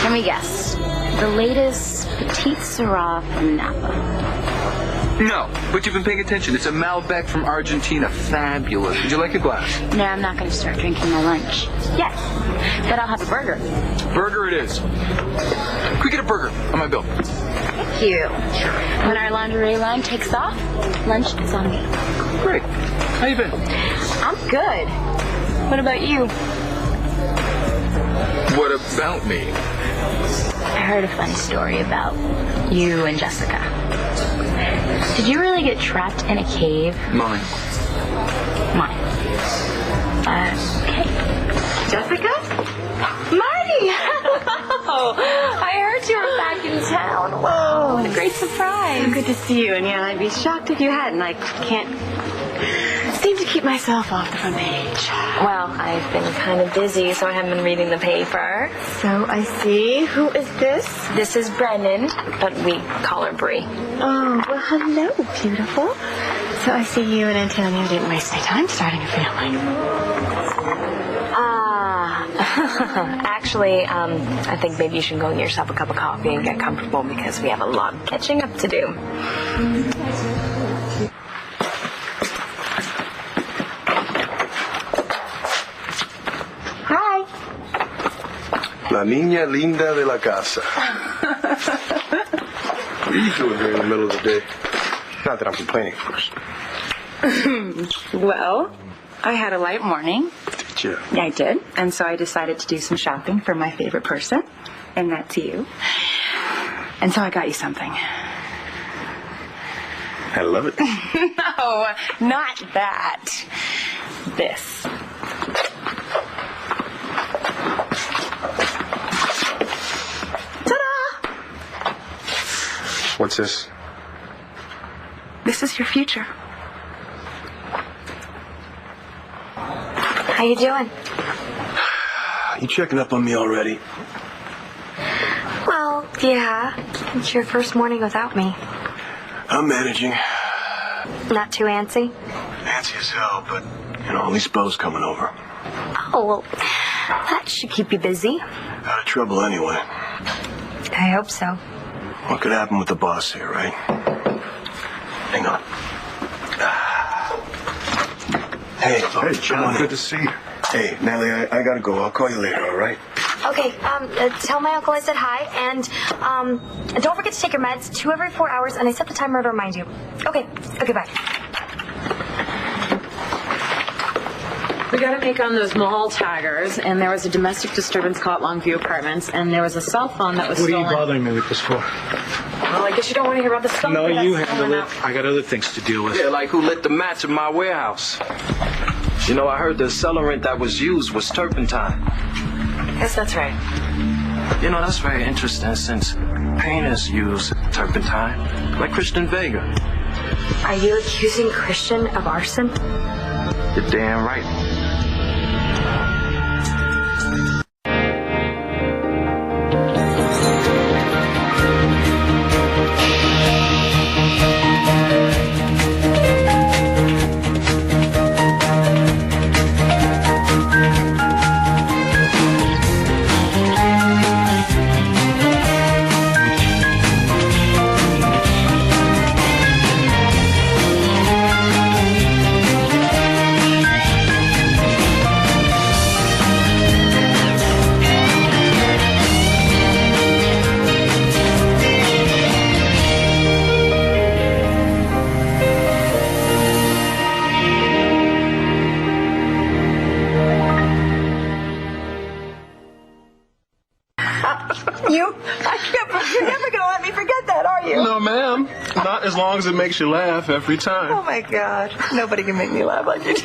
Let me guess. The latest Petite Syrah from Napa. No, but you've been paying attention. It's a Malbec from Argentina. Fabulous. Would you like a glass? No, I'm not going to start drinking my lunch. Yes, but I'll have a burger. Burger it is. Can we get a burger on my bill? Thank you. When our lingerie line takes off, lunch is on me. Great. How you been? I'm good. What about you? What about me? I heard a funny story about you and Jessica. Did you really get trapped in a cave? Mine. Mine. Okay. Jessica? Marty! Oh, I heard you were back in town. Whoa, what a great surprise. So good to see you. And yeah, I'd be shocked if you hadn't. I can't seem to keep myself off the front page. Well, I've been kind of busy, so I haven't been reading the paper. So I see. Who is this? This is Brennan, but we call her Bree. Oh, well, hello, beautiful. So I see you and Antonio didn't waste any time starting a family. Actually, I think maybe you should go get yourself a cup of coffee and get comfortable because we have a lot of catching up to do. Hi. La niña linda de la casa. What are you doing here in the middle of the day? Not that I'm complaining, of course. Well, I had a light morning. Did you? Yeah, I did. And so I decided to do some shopping for my favorite person, and that's you. And so I got you something. I love it. No, not that. This. Ta-da! What's this? This is your future. How you doing? You checking up on me already? Well, yeah. It's your first morning without me. I'm managing. Not too antsy? Nancy as hell, but, at least Bo's coming over. Oh, well, that should keep you busy. Out of trouble anyway. I hope so. What could happen with the boss here, right? Hang on. Hey, John. Good to see you. Hey, Nellie, I gotta go. I'll call you later, all right? Okay, tell my uncle I said hi, and don't forget to take your meds 2 every 4 hours, and I set the timer to remind you. Okay, bye. We got a make on those mall taggers, and there was a domestic disturbance call at Longview Apartments, and there was a cell phone that was stolen. What are you bothering me with this for? Well, I guess you don't want to hear about the stuff. No, you handle it. I got other things to deal with. Yeah, like who lit the match in my warehouse? I heard the accelerant that was used was turpentine. Yes, that's right. That's very interesting since painters use turpentine, like Christian Vega. Are you accusing Christian of arson? You're damn right. You're never going to let me forget that, are you? No, ma'am. Not as long as it makes you laugh every time. Oh, my God. Nobody can make me laugh like you do.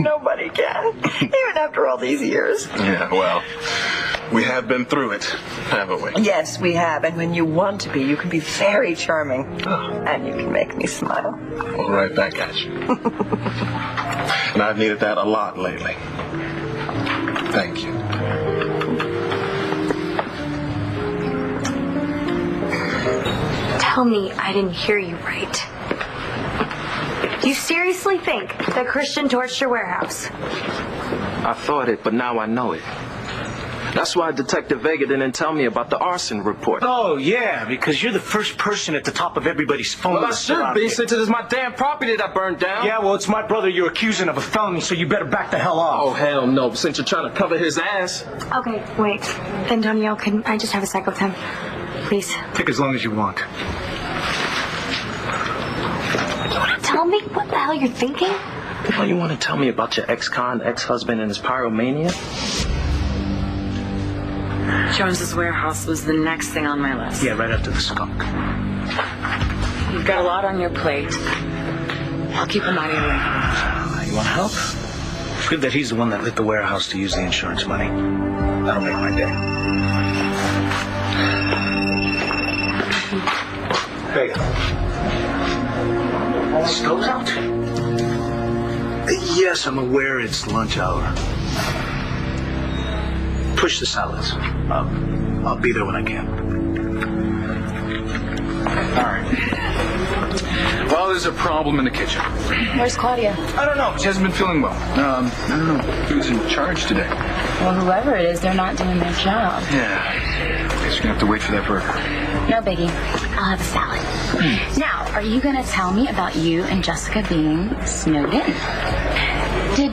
Nobody can. Even after all these years. Yeah, well, we have been through it, haven't we? Yes, we have. And when you want to be, you can be very charming. And you can make me smile. Well, right back at you. And I've needed that a lot lately. Thank you. Tell me I didn't hear you right. Do you seriously think that Christian torched your warehouse? I thought it, but now I know it. That's why Detective Vega didn't tell me about the arson report. Oh, yeah, because you're the first person at the top of everybody's phone Well, I list should around be, here. since it is my damn property that burned down. Yeah, well, it's my brother you're accusing of a felony, so you better back the hell off. Oh, hell no, since you're trying to cover his ass. Okay, wait. Antonio, can I just have a sec with him? Please. Take as long as you want. You want to tell me what the hell you're thinking? Oh, you want to tell me about your ex-con, ex-husband, and his pyromania? Jones's warehouse was the next thing on my list. Yeah, right after the skunk. You've got a lot on your plate. I'll keep him out of your way. You want help? Prove that he's the one that lit the warehouse to use the insurance money. That'll make my day. Vega. The stove's out? Yes, I'm aware it's lunch hour. Push the salads. I'll be there when I can. All right. Well, there's a problem in the kitchen. Where's Claudia? I don't know. She hasn't been feeling well. I don't know. Who's in charge today? Well, whoever it is, they're not doing their job. Yeah. Guess you're gonna have to wait for that burger. No biggie. I'll have a salad. Now, are you going to tell me about you and Jessica being snowed in? Did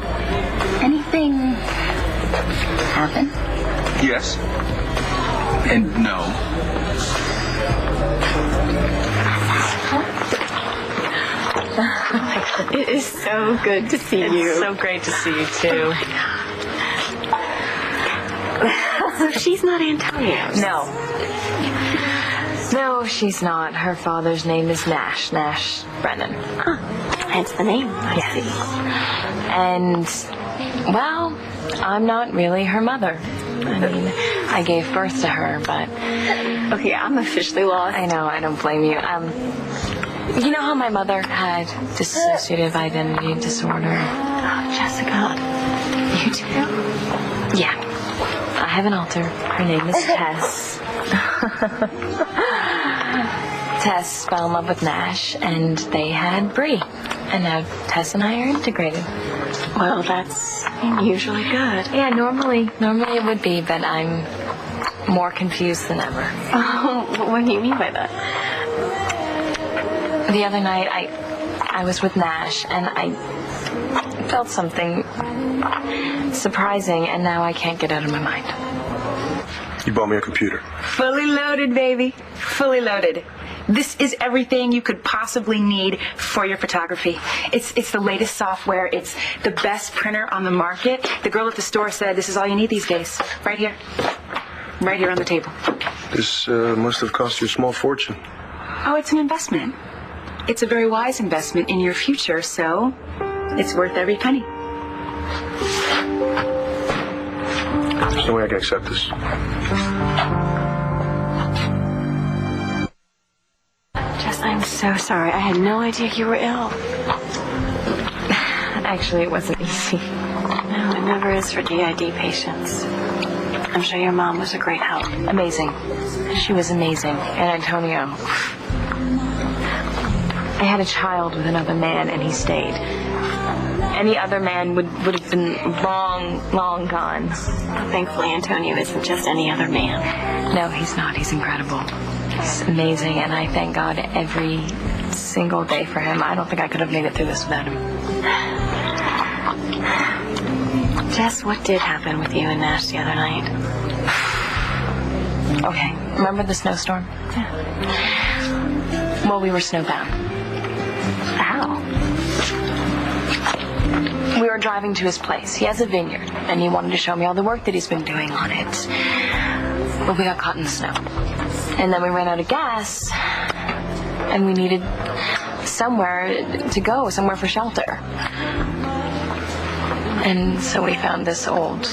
anything happen? Yes. And no. It is so good to see you. It's so great to see you, too. So she's not Antonio's? No. No, she's not. Her father's name is Nash Brennan. Huh. Hence the name, I see. And, well, I'm not really her mother. I mean, I gave birth to her, but... Okay, I'm officially lost. I know, I don't blame you. You know how my mother had dissociative identity disorder? Oh, Jessica. You too? Yeah. I have an alter. Her name is Tess. Tess fell in love with Nash, and they had Bree. And now Tess and I are integrated. Well, that's usually good. Yeah, normally it would be, but I'm more confused than ever. Oh, what do you mean by that? The other night, I was with Nash, and I felt something surprising, and now I can't get it out of my mind. You bought me a computer. Fully loaded, baby. Fully loaded. This is everything you could possibly need for your photography. It's the latest software. It's the best printer on the market. The girl at the store said this is all you need these days. Right here. Right here on the table. This must have cost you a small fortune. Oh, it's an investment. It's a very wise investment in your future, so it's worth every penny. There's no way I can accept this. Jess, I'm so sorry. I had no idea you were ill. Actually, it wasn't easy. No, it never is for DID patients. I'm sure your mom was a great help. Amazing. She was amazing. And Antonio. I had a child with another man, and he stayed. Any other man would have been long gone. Well, thankfully, Antonio isn't just any other man. No, he's not. He's incredible. He's amazing, and I thank God every single day for him. I don't think I could have made it through this without him. Jess, what did happen with you and Nash the other night? Okay, remember the snowstorm? Yeah. Well, we were snowbound. How? We were driving to his place. He has a vineyard, and he wanted to show me all the work that he's been doing on it. But we got caught in the snow. And then we ran out of gas, and we needed somewhere to go, somewhere for shelter. And so we found this old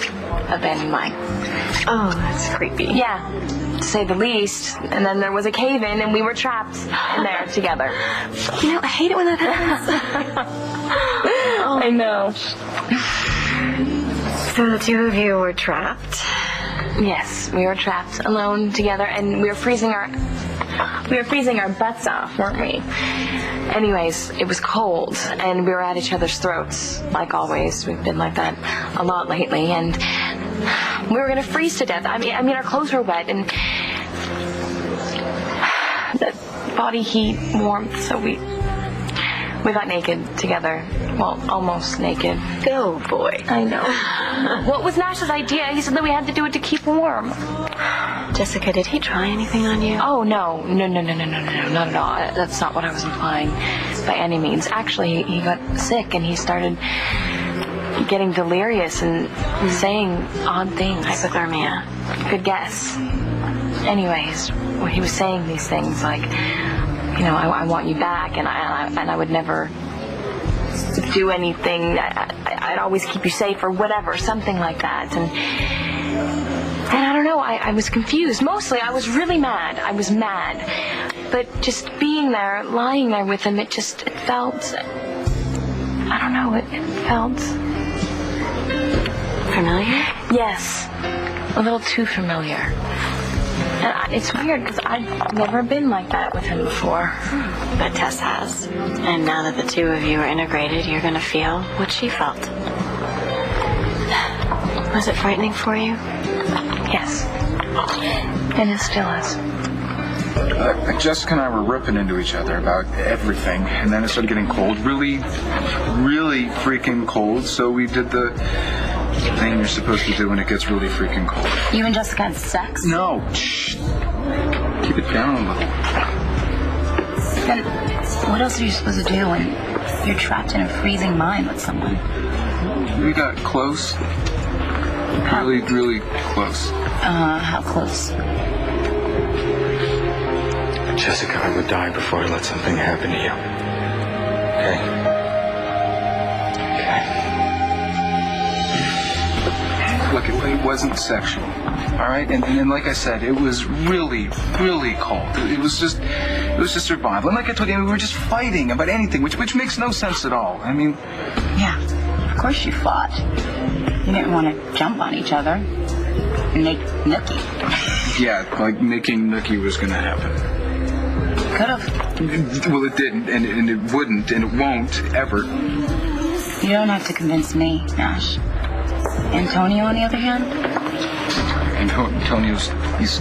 abandoned mine. Oh, that's creepy. Yeah, to say the least. And then there was a cave-in, and we were trapped in there together. You know, I hate it when that happens. I know. So the two of you were trapped? Yes, we were trapped alone together, and we were freezing our butts off, weren't we? Anyways, it was cold, and we were at each other's throats, like always. We've been like that a lot lately, and We were going to freeze to death. I mean, our clothes were wet, and the body heat, warmth, so we got naked together. Well, almost naked. Oh, boy. I know. What was Nash's idea? He said that we had to do it to keep warm. Jessica, did he try anything on you? Oh, no, not at all. That's not what I was implying by any means. Actually, he got sick and he started getting delirious and saying odd things. Hypothermia. Good guess. Anyways, when he was saying these things like, I want you back, and I would never do anything. I'd always keep you safe or whatever, something like that. And I don't know, I was confused. Mostly, I was really mad. I was mad. But just being there, lying there with him, it felt, I don't know, it felt... Familiar? Yes. A little too familiar. And it's weird because I've never been like that with him before. But Tess has. And now that the two of you are integrated, you're going to feel what she felt. Was it frightening for you? Yes. And it still is. Jessica and I were ripping into each other about everything, and then it started getting cold. Really, really freaking cold. So we did the thing you're supposed to do when it gets really freaking cold. You and Jessica had sex? No. Shh. Keep it down a little. Then what else are you supposed to do when you're trapped in a freezing mind with someone? We got close. Really, really close. How close? Jessica, I would die before I let something happen to you. Okay? Look, it wasn't sexual, all right? And like I said, it was really, really cold. It was just survival. And like I told you, we were just fighting about anything, which makes no sense at all. I mean... Yeah, of course you fought. You didn't want to jump on each other and make nookie. Yeah, like making nookie was going to happen. Could have. Well, it didn't, and it wouldn't, and it won't, ever. You don't have to convince me, Nash. Antonio, on the other hand? Antonio's, he's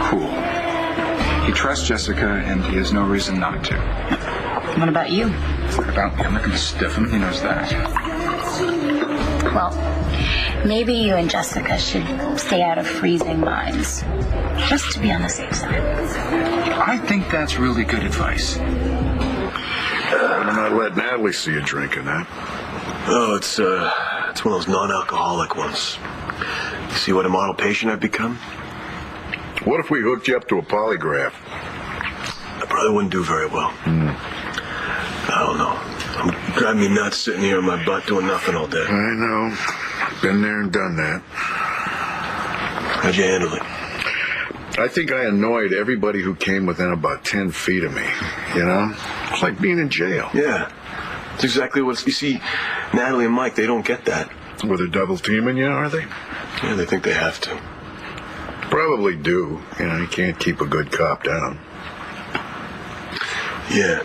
cool. He trusts Jessica, and he has no reason not to. What about you? About me, I'm not going to stiff him, he knows that. Well, maybe you and Jessica should stay out of freezing minds. Just to be on the safe side. I think that's really good advice. I'm not let Natalie see you drinking that. Oh, it's one of those non-alcoholic ones. You see what a model patient I've become? What if we hooked you up to a polygraph? I probably wouldn't do very well. I don't know. I'm driving me nuts sitting here on my butt doing nothing all day. I know. Been there and done that. How'd you handle it? I think I annoyed everybody who came within about 10 feet of me, you know? It's like being in jail. Yeah. It's exactly what you see, Natalie and Mike, they don't get that. Well, they're double teaming you, are they? Yeah, they think they have to. Probably do. You know, you can't keep a good cop down. Yeah.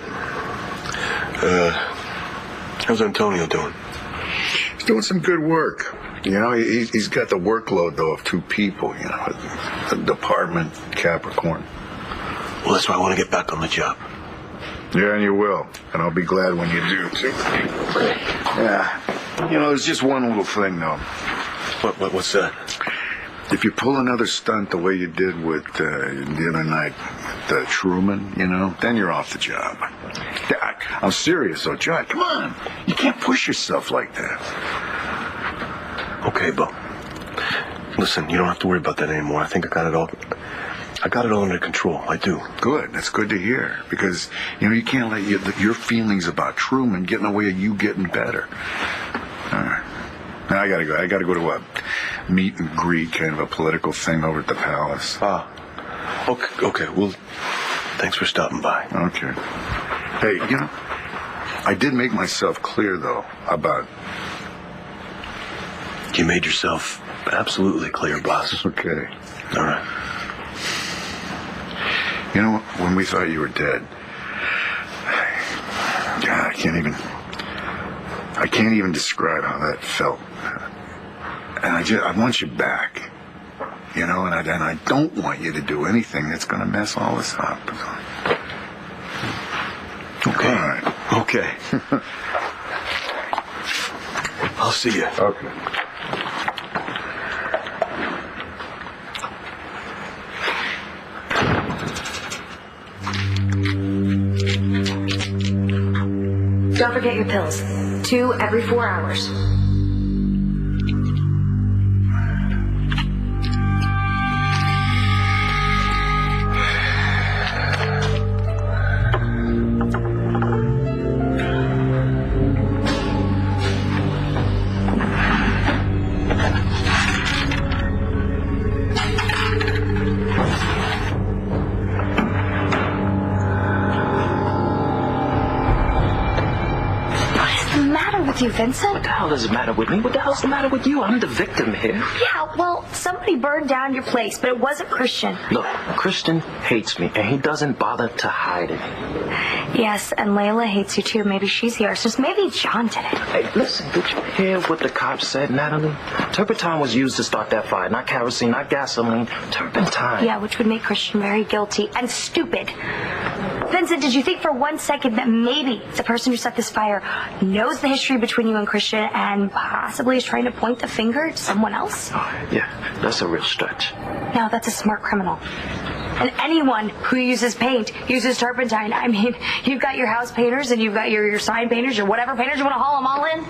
How's Antonio doing? He's doing some good work. You know, he's got the workload, though, of two people, you know, the department, Capricorn. Well, that's why I want to get back on the job. Yeah, and you will. And I'll be glad when you do, too. Yeah. You know, there's just one little thing, though. What's that? If you pull another stunt the way you did with the other night, the Truman, you know, then you're off the job. I'm serious, though, John. Come on. You can't push yourself like that. Okay, Bo. Listen, you don't have to worry about that anymore. I think I got it all under control. I do. Good. That's good to hear. Because, you know, you can't let your feelings about Truman get in the way of you getting better. All right. Now I gotta go. I gotta go to a meet and greet, kind of a political thing over at the palace. Ah. Okay. Well, thanks for stopping by. Okay. Hey, you know, I did make myself clear, though, about... You made yourself absolutely clear, boss. Okay. All right. You know, when we thought you were dead, God, I can't even describe how that felt. I want you back. You know, and I don't want you to do anything that's going to mess all this up. Okay. All right. Okay. I'll see you. Okay. Don't forget your pills. 2 every 4 hours. You, Vincent? What the hell does it matter with me? What the hell's the matter with you? I'm the victim here. Yeah, well, somebody burned down your place, but it wasn't Christian. Look, Christian hates me, and he doesn't bother to hide it. Yes, and Layla hates you too. Maybe she's the arsonist. Maybe John did it. Hey, listen, did you hear what the cops said, Natalie? Turpentine was used to start that fire. Not kerosene, not gasoline. Turpentine. Yeah, which would make Christian very guilty and stupid. Vincent, did you think for 1 second that maybe the person who set this fire knows the history between you and Christian and possibly is trying to point the finger to someone else? Oh, yeah, that's a real stretch. No, that's a smart criminal. And anyone who uses paint uses turpentine. I mean, you've got your house painters and you've got your sign painters or whatever painters you want to haul them all in.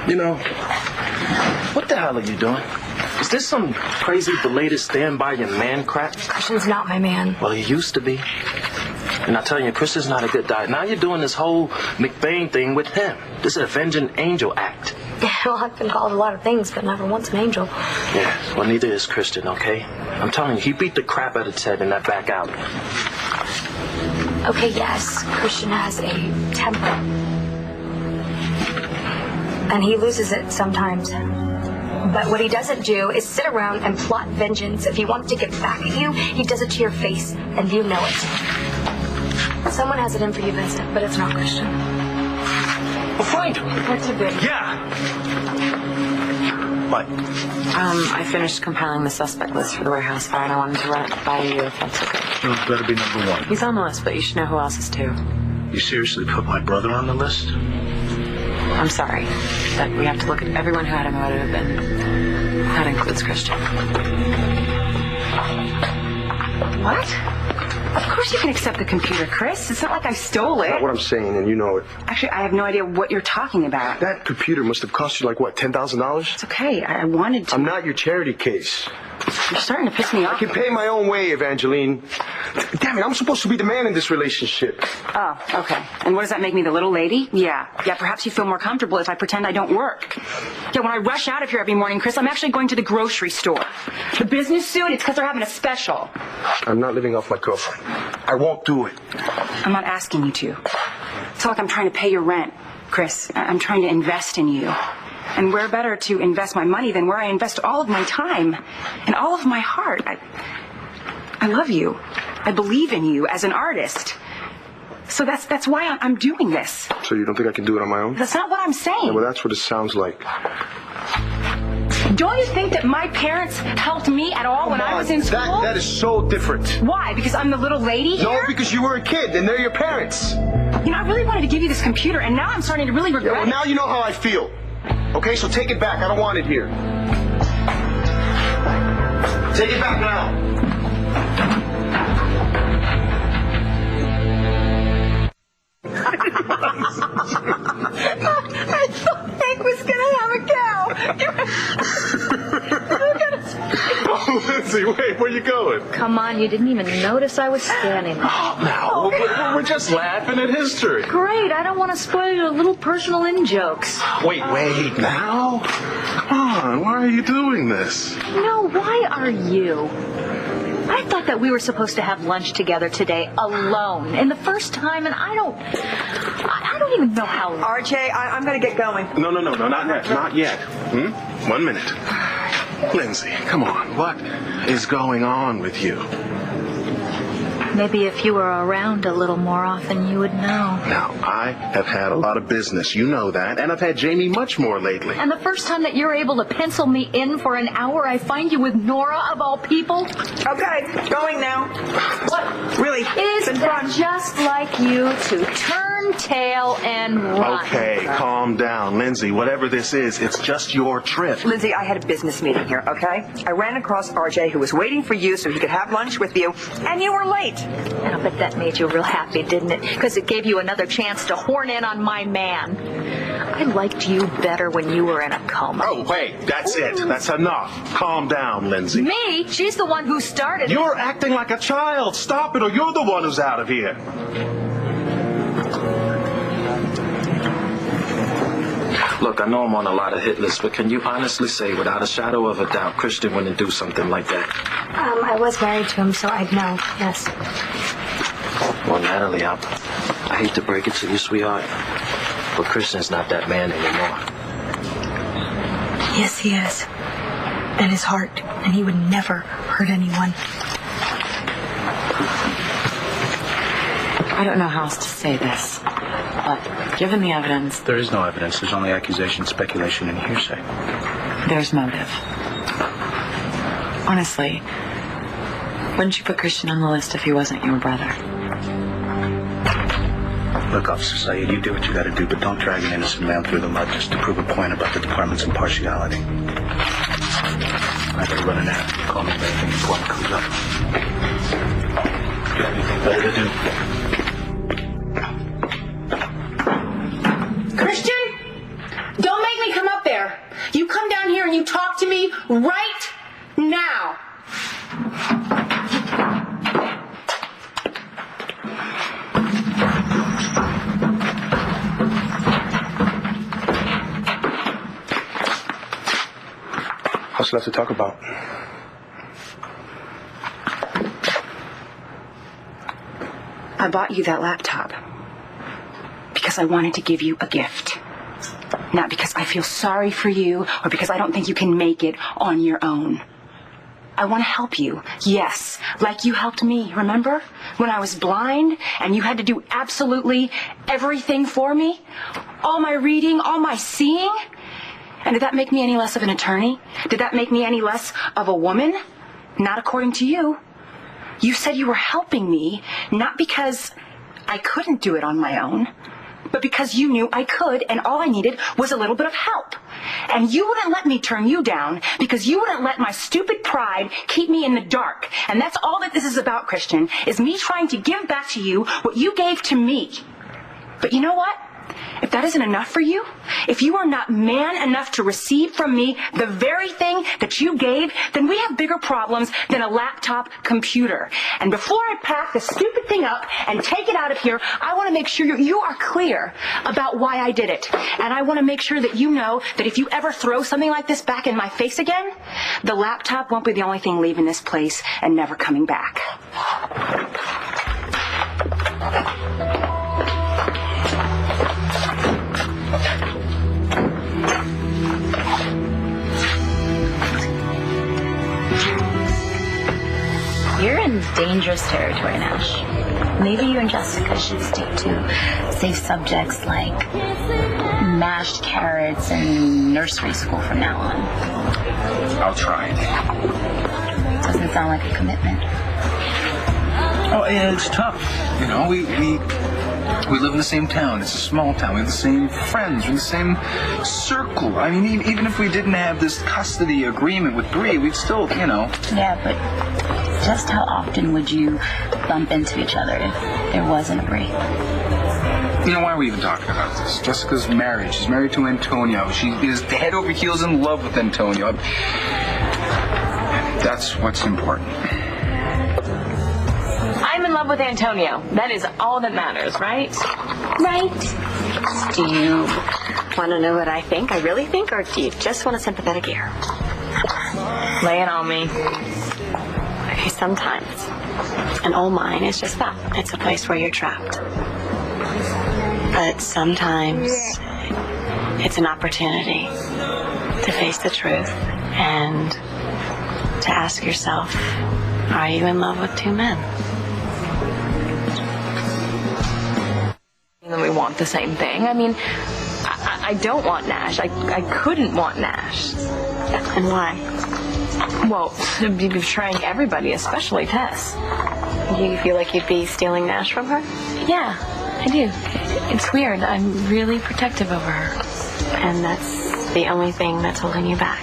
You know, what the hell are you doing? Is this some crazy belated stand by your man crap? Christian's not my man. Well, he used to be. And I tell you, Christian's not a good guy. Now you're doing this whole McBain thing with him. This is a Avenging Angel act. Yeah, well, I've been called a lot of things, but never once an angel. Yeah, well, neither is Christian, okay? I'm telling you, he beat the crap out of Ted in that back alley. Okay, yes, Christian has a temper. And he loses it sometimes. But what he doesn't do is sit around and plot vengeance. If he wants to get back at you, he does it to your face, and you know it. Someone has it in for you, Vincent, but it's not Christian. Well, find him. What's a bit? Yeah. What? I finished compiling the suspect list for the warehouse fire, and I wanted to run it by you if that's okay. You better be number 1. He's on the list, but you should know who else is too. You seriously put my brother on the list? I'm sorry, but we have to look at everyone who had a motive, and that includes Christian. What? Of course you can accept the computer, Chris. It's not like I stole it. That's not what I'm saying, and you know it. Actually, I have no idea what you're talking about. That computer must have cost you like, what, $10,000? It's okay. I wanted to. I'm not your charity case. You're starting to piss me off. I can pay my own way, Evangeline. Damn it, I'm supposed to be the man in this relationship. Oh, okay. And what does that make me, the little lady? Yeah, perhaps you feel more comfortable if I pretend I don't work. Yeah, when I rush out of here every morning, Chris, I'm actually going to the grocery store. The business suit, it's because they're having a special. I'm not living off my girlfriend. I won't do it. I'm not asking you to. It's not like I'm trying to pay your rent, Chris. I'm trying to invest in you. And where better to invest my money than where I invest all of my time and all of my heart. I love you. I believe in you as an artist. So that's why I'm doing this. So you don't think I can do it on my own? That's not what I'm saying. Yeah, well, that's what it sounds like. Don't you think that my parents helped me at all when I was in school? That is so different. Why? Because I'm the little lady here? No, because you were a kid and they're your parents. You know, I really wanted to give you this computer, and now I'm starting to really regret it. Well, now you know how I feel. Okay, so take it back. I don't want it here. Take it back now. I thought Hank was gonna have a cow. Oh, Lindsay, wait, where you going? Come on, you didn't even notice I was standing there. Now, we're just laughing at history. Great, I don't want to spoil your little personal in-jokes. Wait, now? Come on, why are you doing this? No, why are you? I thought that we were supposed to have lunch together today alone. And the first time, and I don't even know how. RJ, I'm gonna get going. No, not yet. 1 minute. Lindsay, come on, what is going on with you? Maybe if you were around a little more often, you would know. Now, I have had a lot of business. You know that. And I've had Jamie much more lately. And the first time that you're able to pencil me in for an hour, I find you with Nora, of all people. Okay, going now. What? Really? Is that just like you to turn tail and run? Okay, calm down. Lindsay, whatever this is, it's just your trip. Lindsay, I had a business meeting here, okay? I ran across RJ, who was waiting for you so he could have lunch with you, and you were late. I bet that made you real happy, didn't it? Because it gave you another chance to horn in on my man. I liked you better when you were in a coma. Oh, wait, that's it. That's enough. Calm down, Lindsay. Me? She's the one who started it. You're acting like a child. Stop it, or you're the one who's out of here. Look, I know I'm on a lot of hit lists, but can you honestly say, without a shadow of a doubt, Christian wouldn't do something like that? I was married to him, so I'd know, yes. Well, Natalie, I hate to break it to you, sweetheart, but Christian's not that man anymore. Yes, he is. And his heart, and he would never hurt anyone. I don't know how else to say this, but given the evidence, There is no evidence. There's only accusation, speculation, and hearsay. there's motive. Honestly, wouldn't you put Christian on the list if he wasn't your brother? Look, Officer Syed, you do what you gotta do, but don't drag an innocent man through the mud just to prove a point about the department's impartiality. I gotta run an ad. Call me if anything important comes up. You have anything better to do? Christian, don't make me come up there. You come down here and you talk to me right now. What's left to talk about? I bought you that laptop because I wanted to give you a gift. Not because I feel sorry for you or because I don't think you can make it on your own. I want to help you. Yes, like you helped me, remember? When I was blind and you had to do absolutely everything for me? All my reading, all my seeing? And did that make me any less of an attorney? Did that make me any less of a woman? Not according to you. You said you were helping me, not because I couldn't do it on my own, but because you knew I could, and all I needed was a little bit of help. And you wouldn't let me turn you down because you wouldn't let my stupid pride keep me in the dark. And that's all that this is about, Christian, is me trying to give back to you what you gave to me. But you know what? If that isn't enough for you, if you are not man enough to receive from me the very thing that you gave, then we have bigger problems than a laptop computer. And before I pack this stupid thing up and take it out of here, I want to make sure you are clear about why I did it. And I want to make sure that you know that if you ever throw something like this back in my face again, the laptop won't be the only thing leaving this place and never coming back. You're in dangerous territory, Nash. Maybe you and Jessica should stick to safe subjects like mashed carrots and nursery school from now on. I'll try. Doesn't sound like a commitment. Oh, yeah, it's tough. You know, we live in the same town. It's a small town. We have the same friends. We're in the same circle. I mean, even if we didn't have this custody agreement with Bree, we'd still, you know. Yeah, but just how often would you bump into each other if there wasn't a Bree? You know, why are we even talking about this? Jessica's married. She's married to Antonio. She is head over heels in love with Antonio. That's what's important. I'm in love with Antonio. That is all that matters, right? Right. Do you want to know what I think? I really think, or do you just want a sympathetic ear? Lay it on me. Okay, sometimes an old mine is just that. It's a place where you're trapped. But sometimes it's an opportunity to face the truth and to ask yourself, are you in love with two men? want the same thing. I mean, I don't want Nash. I couldn't want Nash. And why? Well, you'd be betraying everybody, especially Tess. Do you feel like you'd be stealing Nash from her? Yeah, I do. It's weird. I'm really protective over her. And that's the only thing that's holding you back?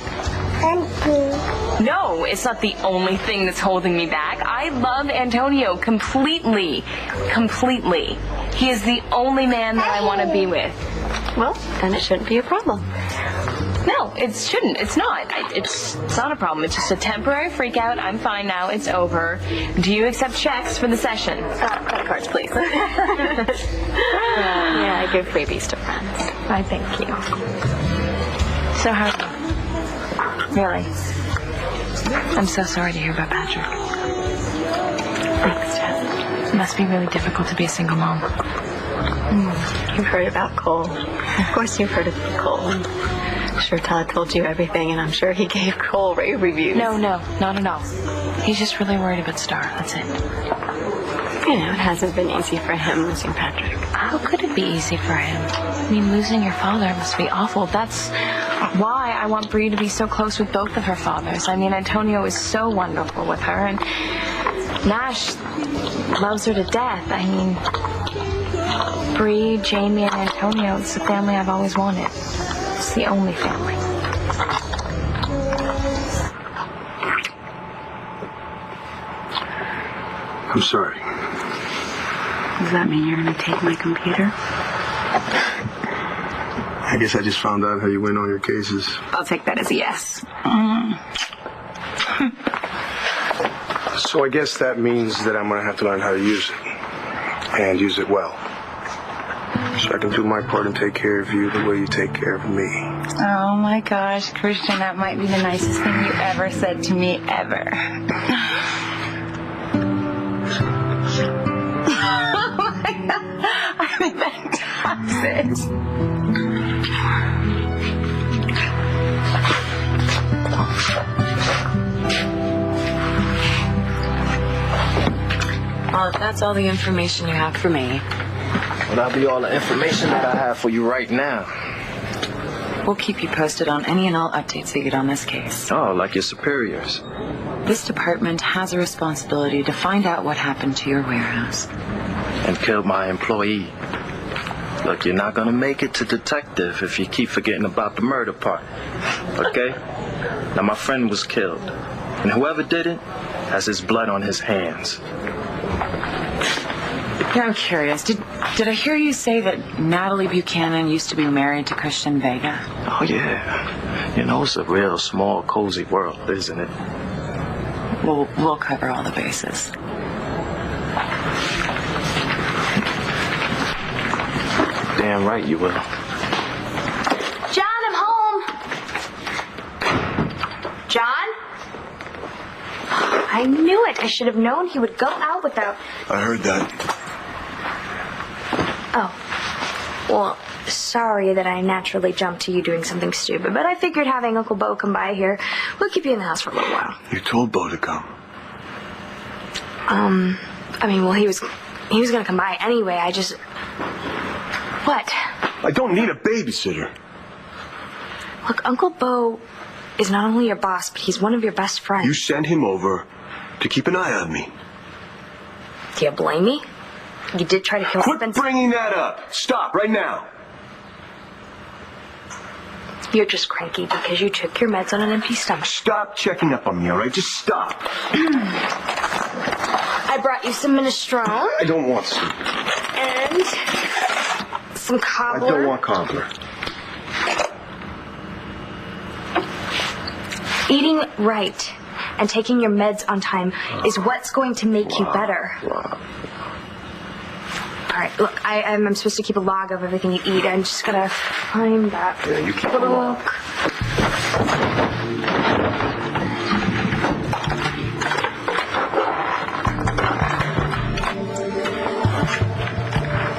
No, it's not the only thing that's holding me back. I love Antonio completely. Completely. He is the only man that I want to be with. Well, then it shouldn't be a problem. No, it shouldn't. It's not. It's not a problem. It's just a temporary freak out. I'm fine now. It's over. Do you accept checks for the session? Credit cards, please. Yeah, I give freebies to friends. I thank you. So how are you? Really? I'm so sorry to hear about Patrick. Thanks, Tess. It must be really difficult to be a single mom. You've heard about Cole. Of course you've heard about Cole. I'm sure Todd told you everything, and I'm sure he gave Cole rave reviews. No, not at all. He's just really worried about Star. That's it. You know, it hasn't been easy for him losing Patrick. How could it be easy for him? I mean, losing your father must be awful. That's why I want Bree to be so close with both of her fathers. I mean, Antonio is so wonderful with her, and Nash loves her to death. I mean, Bree, Jamie, and Antonio, it's the family I've always wanted. It's the only family. I'm sorry. Does that mean you're going to take my computer? I guess I just found out how you win all your cases. I'll take that as a yes. So I guess that means that I'm going to have to learn how to use it. And use it well. So I can do my part and take care of you the way you take care of me. Oh my gosh, Christian, that might be the nicest thing you ever said to me ever. Oh my God, I think that tops it. Well, if that's all the information you have for me, Well, that'll be all the information that I have for you right now. we'll keep you posted on any and all updates we get on this case. Oh, like your superiors. This department has a responsibility to find out what happened to your warehouse. And killed my employee. Look, you're not gonna make it to detective if you keep forgetting about the murder part. Okay? Now, my friend was killed. And whoever did it has his blood on his hands. Yeah, I'm curious. Did I hear you say that Natalie Buchanan used to be married to Christian Vega? Oh, yeah. You know, it's a real small, cozy world, isn't it? We'll cover all the bases. Damn right you will. John, I'm home. John? I knew it. I should have known he would go out without... I heard that. Oh. Well, sorry that I naturally jumped to you doing something stupid, but I figured having Uncle Bo come by here would keep you in the house for a little while. You told Bo to come. He was gonna come by anyway. I just... What? I don't need a babysitter. Look, Uncle Bo is not only your boss, but he's one of your best friends. You sent him over to keep an eye on me. Do you blame me? You did try to kill Quit Spencer. bringing that up. Stop right now. You're just cranky because you took your meds on an empty stomach. Stop checking up on me, all right? Just stop. I brought you some minestrone. I don't want some. And some cobbler. I don't want cobbler. Eating right and taking your meds on time is what's going to make you better. All right, look, I'm supposed to keep a log of everything you eat. I'm just gonna find that you keep little a log. book.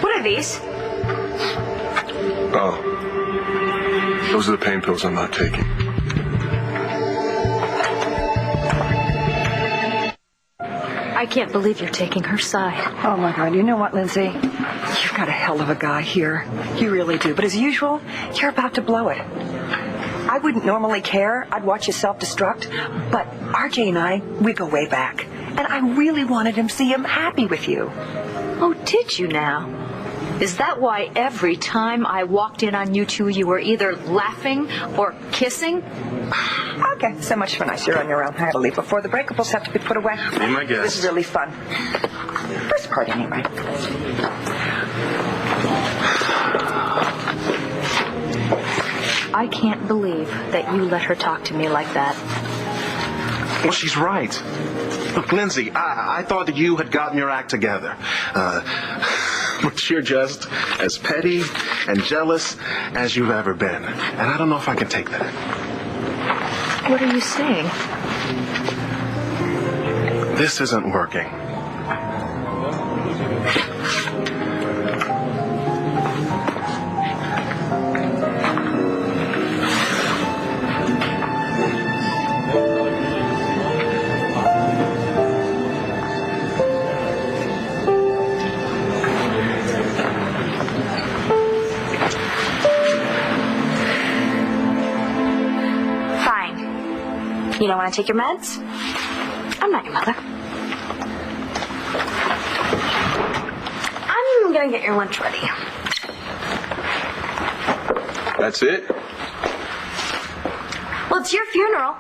What are these? Oh. Those are the pain pills I'm not taking. I can't believe you're taking her side. Oh, my God. You know what, Lindsay? You've got a hell of a guy here. You really do. But as usual, you're about to blow it. I wouldn't normally care. I'd watch you self-destruct. But RJ and I, we go way back. And I really wanted him to see him happy with you. Oh, did you now? Is that why every time I walked in on you two, you were either laughing or kissing? Okay, so much for nice. You're on your own. I had to leave before the breakables have to be put away. Be my guest. This is really fun. First part, anyway. I can't believe that you let her talk to me like that. Well, she's right. Look, Lindsay, I thought that you had gotten your act together. But you're just as petty and jealous as you've ever been. And I don't know if I can take that. What are you saying? This isn't working. You don't want to take your meds? I'm not your mother. I'm gonna get your lunch ready. That's it? Well, it's your funeral.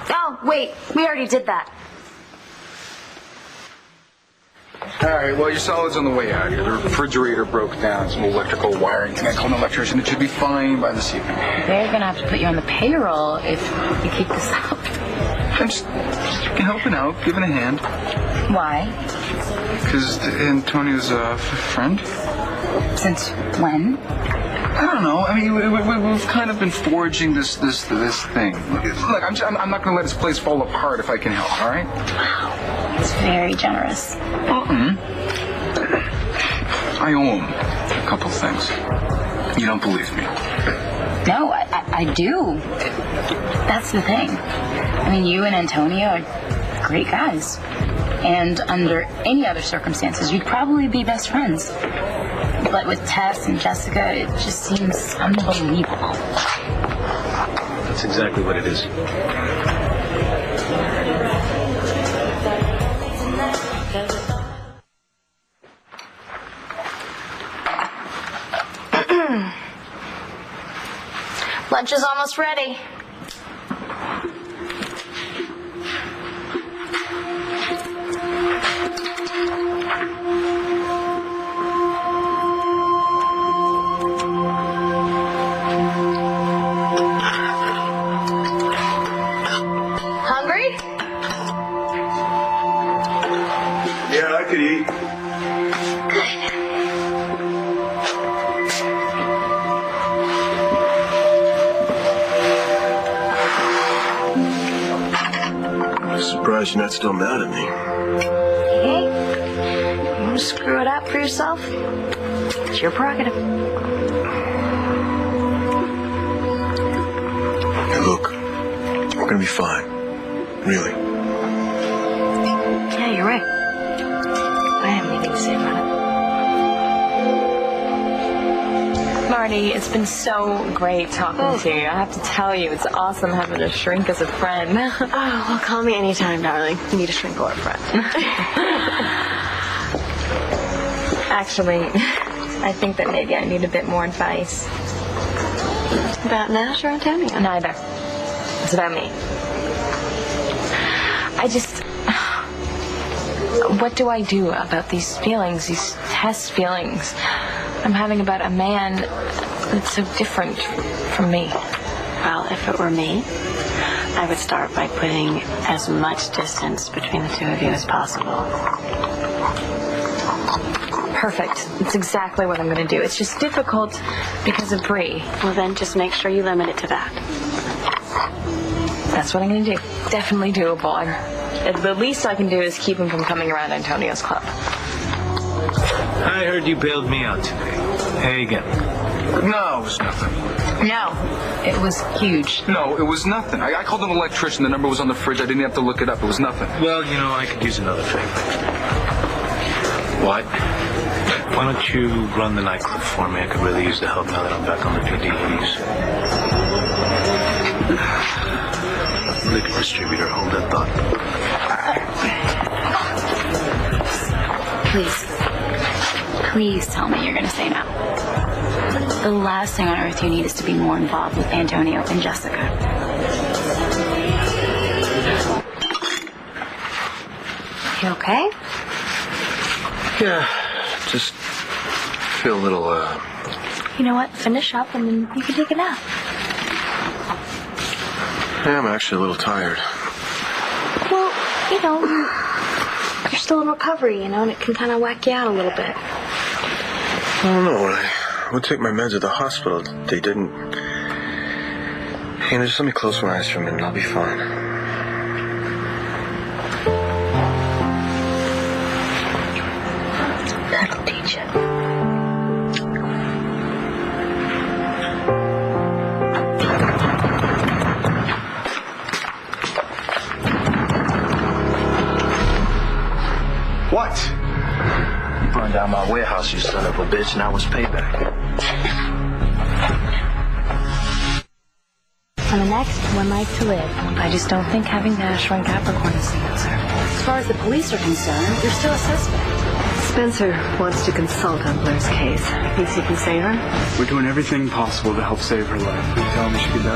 Oh, wait, we already did that. All right, well, your solid's on the way out here. The refrigerator broke down, some electrical wiring. I called an electrician. It should be fine by this evening. They're going to have to put you on the payroll if you keep this up. I'm just helping out, giving a hand. Why? Because Antonio's a friend. Since when? I don't know. I mean, we've kind of been forging this thing. Look, I'm not going to let this place fall apart if I can help, all right? Wow. It's very generous. I owe him a couple things. You don't believe me? No, I do. That's the thing. I mean, you and Antonio are great guys. And under any other circumstances, you'd probably be best friends. But with Tess and Jessica, it just seems unbelievable. That's exactly what it is. Lunch is almost ready. Hungry? Yeah, I could eat. Surprised you're not still mad at me. Hey, you want to screw it up for yourself? It's your prerogative. Hey, look, we're gonna be fine. Really. Yeah, you're right. I have anything to say about it. Marty, it's been so great talking to you. I have to tell you, it's awesome having a shrink as a friend. Oh, well, call me anytime, darling. You need a shrink or a friend. Actually, I think that maybe I need a bit more advice. About Nash or Antonio? Neither. It's about me. What do I do about these feelings, these test feelings I'm having about a man that's so different from me? Well, if it were me, I would start by putting as much distance between the two of you as possible. Perfect. That's exactly what I'm going to do. It's just difficult because of Bree. Well, then just make sure you limit it to that. That's what I'm going to do. Definitely doable. The least I can do is keep him from coming around Antonio's club. I heard you bailed me out today. Hey again. No, it was nothing. No, it was huge. No, it was nothing. I called an electrician. The number was on the fridge. I didn't have to look it up. It was nothing. Well, I could use another favor. What? Why don't you run the nightclub for me? I could really use the help now that I'm back on the PDEs. Liquor distributor, hold that thought. Please tell me you're going to say no. The last thing on earth you need is to be more involved with Antonio and Jessica. You okay? Yeah, just feel a little, You know what? Finish up and then you can take a nap. Yeah, I'm actually a little tired. Well, you know, you're still in recovery, you know, and it can kind of whack you out a little bit. I don't know. When I would take my meds at the hospital, they didn't. Hey, just let me close my eyes for a minute. I'll be fine. That'll teach you. What? You burned down my warehouse, you son of a bitch, and that was payback. And the next, one life to live. I just don't think having Nash run Capricorn is the answer. As far as the police are concerned, you're still a suspect. Spencer wants to consult on Blair's case. Thinks he can save her? We're doing everything possible to help save her life. Will you tell me she could die?